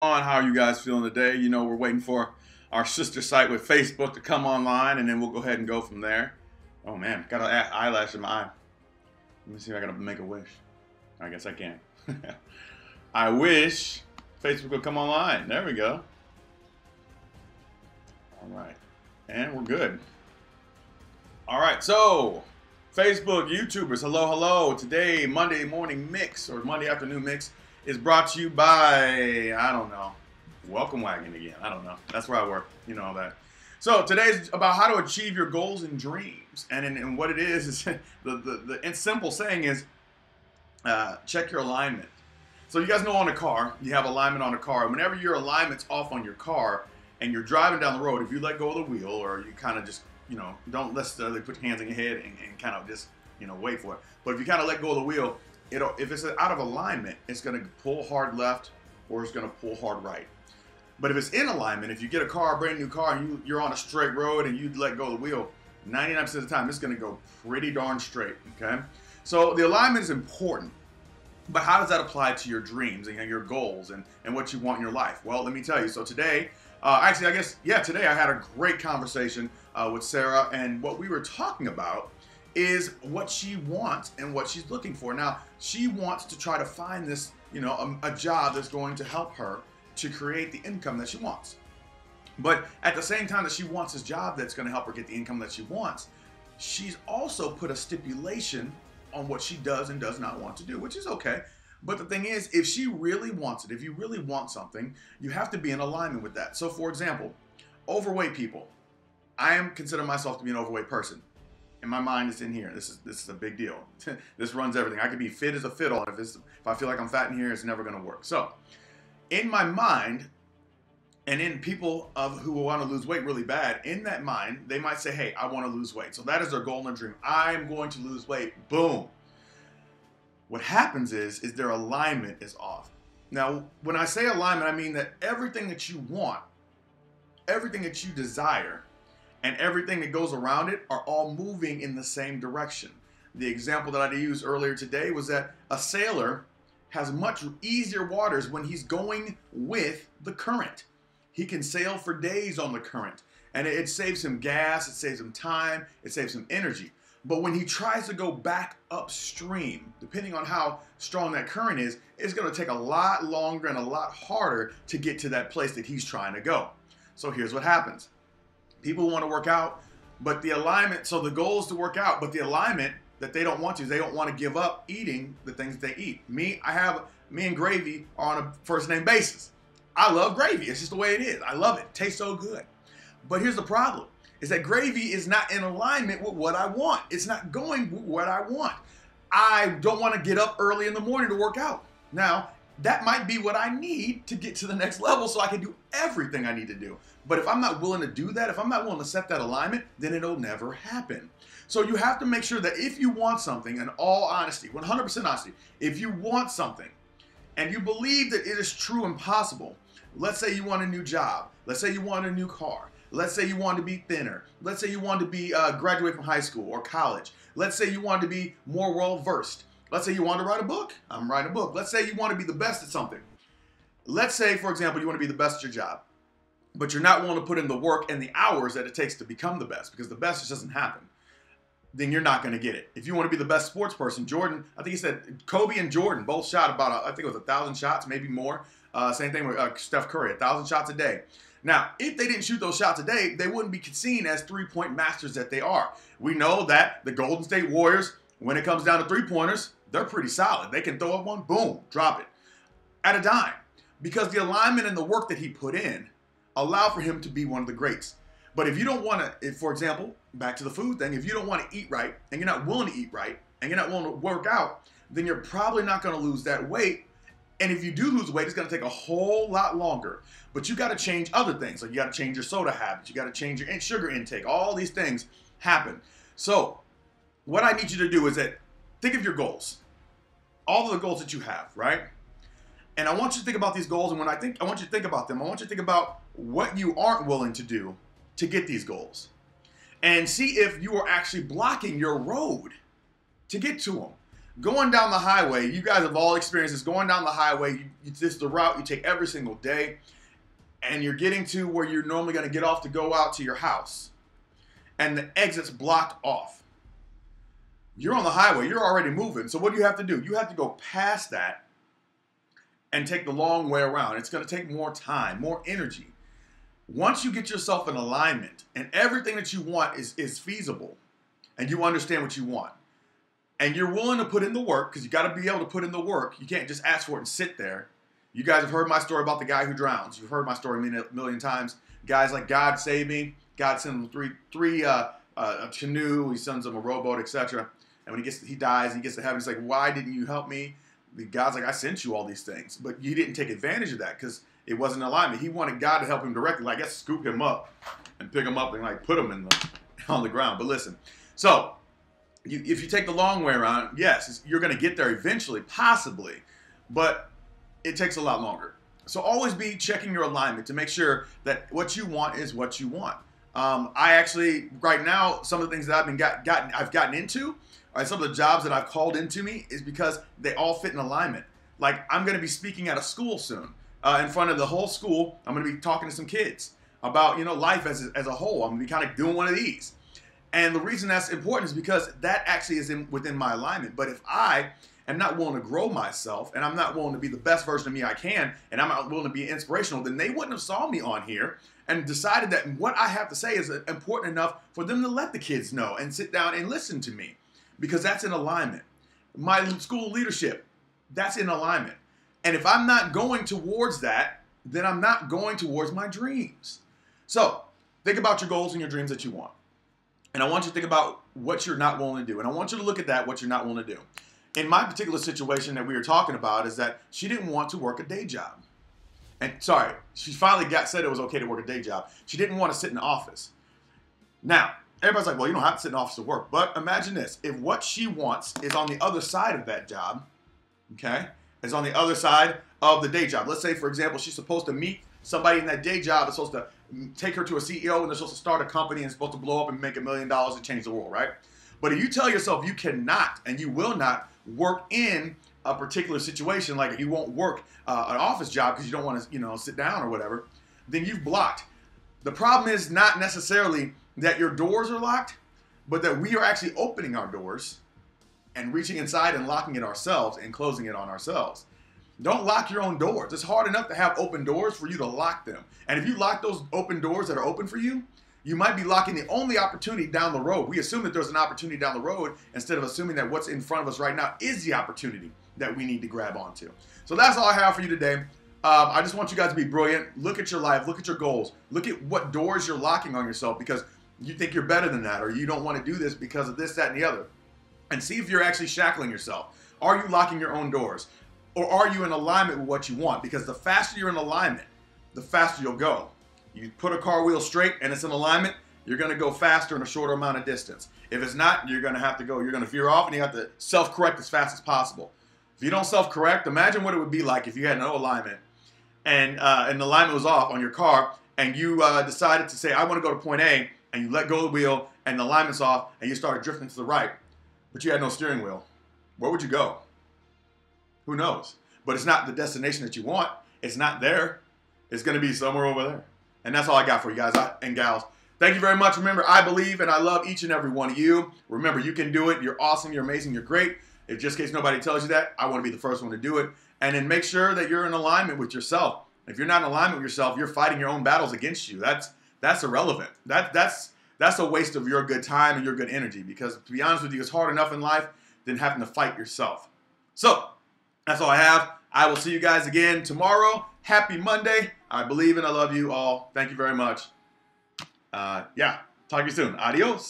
How are you guys feeling today? You know, we're waiting for our sister site with Facebook to come online, and then we'll go ahead and go from there. Oh man, got an eyelash in my eye. Let me see if I gotta make a wish. I guess I can. I wish Facebook would come online. There we go. All right, and we're good. All right, so Facebook, YouTubers, hello, hello. Today, Monday morning mix or Monday afternoon mix is brought to you by, I don't know, Welcome Wagon again. I don't know. That's where I work. You know all that. So today's about how to achieve your goals and dreams. And what it is the simple saying is check your alignment. So you guys know on a car, you have alignment on a car. Whenever your alignment's off on your car and you're driving down the road, if you let go of the wheel or you kind of just, don't necessarily put your hands in your head and kind of just, wait for it. But if you kind of let go of the wheel, if it's out of alignment, it's going to pull hard left or it's going to pull hard right. But if it's in alignment, if you get a car, a brand new car, and you're on a straight road and you let go of the wheel, 99% of the time, it's going to go pretty darn straight, okay? So the alignment is important, but how does that apply to your dreams and your goals and what you want in your life? Well, let me tell you. So today, today I had a great conversation with Sarah, and what we were talking about is what she wants and what she's looking for. Now, she wants to try to find this, a job that's going to help her to create the income that she wants. But at the same time that she wants this job that's going to help her get the income that she wants, she's also put a stipulation on what she does and does not want to do, which is okay. But the thing is, if she really wants it, if you really want something, you have to be in alignment with that. So for example, overweight people. I consider myself to be an overweight person. And my mind is in here. This is a big deal. This runs everything. I could be fit as a fiddle. If I feel like I'm fat in here, it's never going to work. So, in my mind, and in people who want to lose weight really bad, in that mind, they might say, "Hey, I want to lose weight." So that is their goal and their dream. I'm going to lose weight. Boom. What happens is their alignment is off. Now, when I say alignment, I mean that everything that you want, everything that you desire, and everything that goes around it are all moving in the same direction. The example that I used earlier today was that a sailor has much easier waters when he's going with the current. He can sail for days on the current, and it saves him gas, it saves him time, it saves him energy. But when he tries to go back upstream, depending on how strong that current is, it's going to take a lot longer and a lot harder to get to that place that he's trying to go. So here's what happens. People want to work out, but the alignment, so the goal is to work out, but the alignment that they don't want to is they don't want to give up eating the things that they eat. Me and gravy are on a first name basis. I love gravy. It's just the way it is. I love it. It tastes so good. But here's the problem, is that gravy is not in alignment with what I want. It's not going with what I want. I don't want to get up early in the morning to work out. Now, that might be what I need to get to the next level so I can do everything I need to do. But if I'm not willing to do that, if I'm not willing to set that alignment, then it'll never happen. So you have to make sure that if you want something, in all honesty, 100% honesty, if you want something and you believe that it is true and possible, let's say you want a new job, let's say you want a new car, let's say you want to be thinner, let's say you want to be graduate from high school or college, let's say you want to be more well-versed, let's say you want to write a book, I'm writing a book, let's say you want to be the best at something. Let's say, for example, you want to be the best at your job, but you're not willing to put in the work and the hours that it takes to become the best, because the best just doesn't happen. Then you're not going to get it. If you want to be the best sports person, Jordan, I think he said Kobe and Jordan both shot about, I think it was 1,000 shots, maybe more. Same thing with Steph Curry, 1,000 shots a day. Now, if they didn't shoot those shots a day, they wouldn't be seen as three-point masters that they are. We know that the Golden State Warriors, when it comes down to three-pointers, they're pretty solid. They can throw up one, boom, drop it at a dime. Because the alignment and the work that he put in allow for him to be one of the greats. But if you don't want to, for example, back to the food thing, if you don't want to eat right and you're not willing to eat right and you're not willing to work out, then you're probably not going to lose that weight. And if you do lose weight, it's going to take a whole lot longer. But you got to change other things. Like you got to change your soda habits. You got to change your sugar intake. All these things happen. So what I need you to do is that think of your goals. All of the goals that you have, right? And I want you to think about these goals. And when I want you to think about them, I want you to think about what you aren't willing to do to get these goals. And see if you are actually blocking your road to get to them. Going down the highway, you guys have all experienced this. Going down the highway, this is the route you take every single day, and you're getting to where you're normally going to get off to go out to your house, and the exit's blocked off. You're on the highway. You're already moving. So what do you have to do? You have to go past that and take the long way around. It's going to take more time, more energy. Once you get yourself in alignment and everything that you want is feasible, and you understand what you want, and you're willing to put in the work, because you got to be able to put in the work. You can't just ask for it and sit there. You guys have heard my story about the guy who drowns. You've heard my story a million times. Guys like, God save me. God sends him a canoe. He sends him a rowboat, etc. And when he dies, he gets to heaven. He's like, why didn't you help me? The God's like, I sent you all these things, but you didn't take advantage of that because it wasn't in alignment. He wanted God to help him directly, like, let's scoop him up and pick him up and like put him on the ground. But listen, so if you take the long way around, yes, you're going to get there eventually, possibly, but it takes a lot longer. So always be checking your alignment to make sure that what you want is what you want. I actually, right now, some of the things that I've gotten into, some of the jobs that I've called into me is because they all fit in alignment. Like, I'm going to be speaking at a school soon. In front of the whole school, I'm going to be talking to some kids about, life as a whole. I'm going to be kind of doing one of these. And the reason that's important is because that actually is within my alignment. But if I am not willing to grow myself, and I'm not willing to be the best version of me I can, and I'm not willing to be inspirational, then they wouldn't have saw me on here and decided that what I have to say is important enough for them to let the kids know and sit down and listen to me, because that's in alignment. My school leadership, that's in alignment. And if I'm not going towards that, then I'm not going towards my dreams. So think about your goals and your dreams that you want. And I want you to think about what you're not willing to do. And I want you to look at that, what you're not willing to do. In my particular situation that we were talking about is that she didn't want to work a day job. And sorry, she finally said it was okay to work a day job. She didn't want to sit in the office. Now, everybody's like, well, you don't have to sit in the office to work. But imagine this. If what she wants is on the other side of that job, okay, is on the other side of the day job. Let's say, for example, she's supposed to meet somebody in that day job that's supposed to take her to a CEO, and they're supposed to start a company and supposed to blow up and make $1 million and change the world, right? But if you tell yourself you cannot and you will not work in a particular situation, like you won't work an office job because you don't want to, sit down or whatever, then you've blocked. The problem is not necessarily that your doors are locked, but that we are actually opening our doors and reaching inside and locking it ourselves and closing it on ourselves. Don't lock your own doors. It's hard enough to have open doors for you to lock them. And if you lock those open doors that are open for you, you might be locking the only opportunity down the road. We assume that there's an opportunity down the road instead of assuming that what's in front of us right now is the opportunity that we need to grab onto. So that's all I have for you today. I just want you guys to be brilliant. Look at your life. Look at your goals. Look at what doors you're locking on yourself because you think you're better than that, or you don't want to do this because of this, that, and the other. And see if you're actually shackling yourself. Are you locking your own doors? Or are you in alignment with what you want? Because the faster you're in alignment, the faster you'll go. You put a car wheel straight and it's in alignment, you're going to go faster in a shorter amount of distance. If it's not, you're going to have to go. You're going to veer off and you have to self-correct as fast as possible. If you don't self-correct, imagine what it would be like if you had no alignment and the alignment was off on your car and you decided to say, I want to go to point A, and you let go of the wheel and the alignment's off and you started drifting to the right, but you had no steering wheel. Where would you go? Who knows? But it's not the destination that you want. It's not there. It's going to be somewhere over there. And that's all I got for you guys and gals. Thank you very much. Remember, I believe and I love each and every one of you. Remember, you can do it. You're awesome. You're amazing. You're great. If just in case nobody tells you that, I want to be the first one to do it. And then make sure that you're in alignment with yourself. If you're not in alignment with yourself, you're fighting your own battles against you. That's irrelevant. That's a waste of your good time and your good energy, because to be honest with you, it's hard enough in life than having to fight yourself. So that's all I have. I will see you guys again tomorrow. Happy Monday. I believe and I love you all. Thank you very much. Yeah, talk to you soon. Adios.